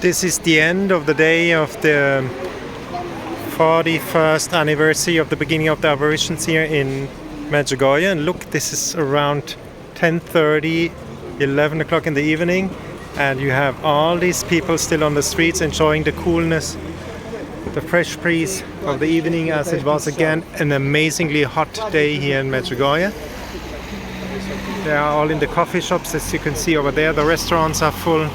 This is the end of the day of the 41st anniversary of the beginning of the operations here in Medjugorje. And look, this is around 10:30, 11 o'clock in the evening, and you have all these people still on the streets enjoying the coolness, the fresh breeze of the evening, as it was again an amazingly hot day here in Medjugorje. They are all in the coffee shops, as you can see over there. The restaurants are full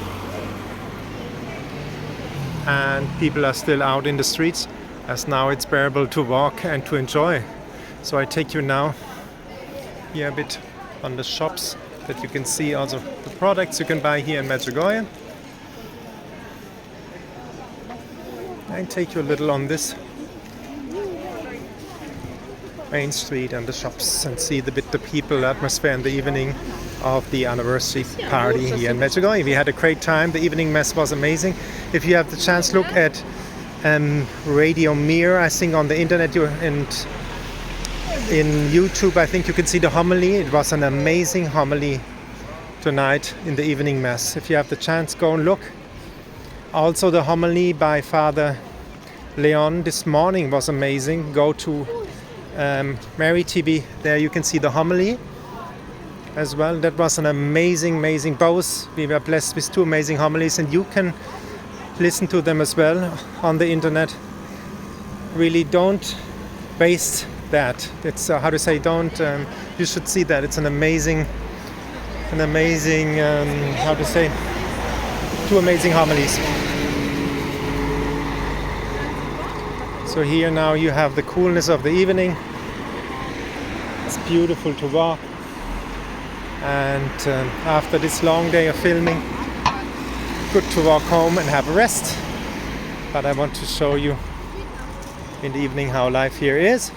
and people are still out in the streets, as now it's bearable to walk and to enjoy. So I take you now here a bit on the shops that you can see also the products you can buy here in Medjugorje. I take you a little on this main street and the shops and see the people, atmosphere in the evening of the anniversary party here in Medjugorje. We had a great time. The evening mess was amazing. If you have the chance, look at Media MIR, I think, on the internet and in YouTube. I think you can see the homily. It was an amazing homily tonight in the evening mass. If you have the chance, go and look. Also, the homily by Father Leon this morning was amazing. Go to Mary TV. There you can see the homily as well. That was an amazing both. We were blessed with two amazing homilies, and you can listen to them as well on the internet. Really don't waste that. It's how to say, don't you should see that. It's an amazing how to say, two amazing homilies. So here now you have the coolness of the evening. It's beautiful to walk, and after this long day of filming, good to walk home and have a rest. But I want to show you in the evening how life here is.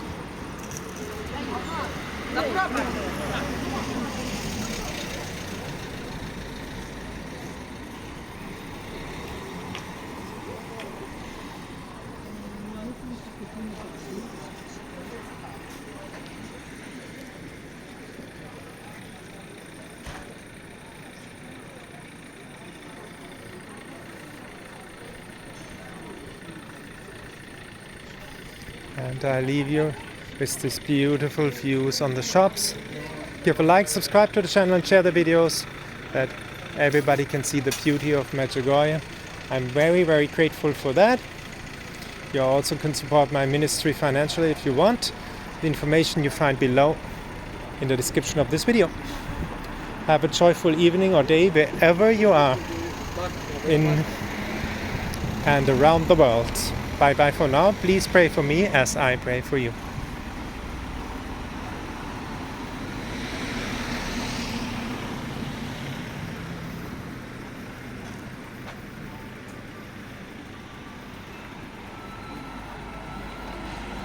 And I leave you with these beautiful views on the shops. Give a like, subscribe to the channel and share the videos, that everybody can see the beauty of Medjugorje. I'm very grateful for that. You also can support my ministry financially if you want. The information you find below in the description of this video. Have a joyful evening or day wherever you are in and around the world. Bye bye for now. Please pray for me as I pray for you.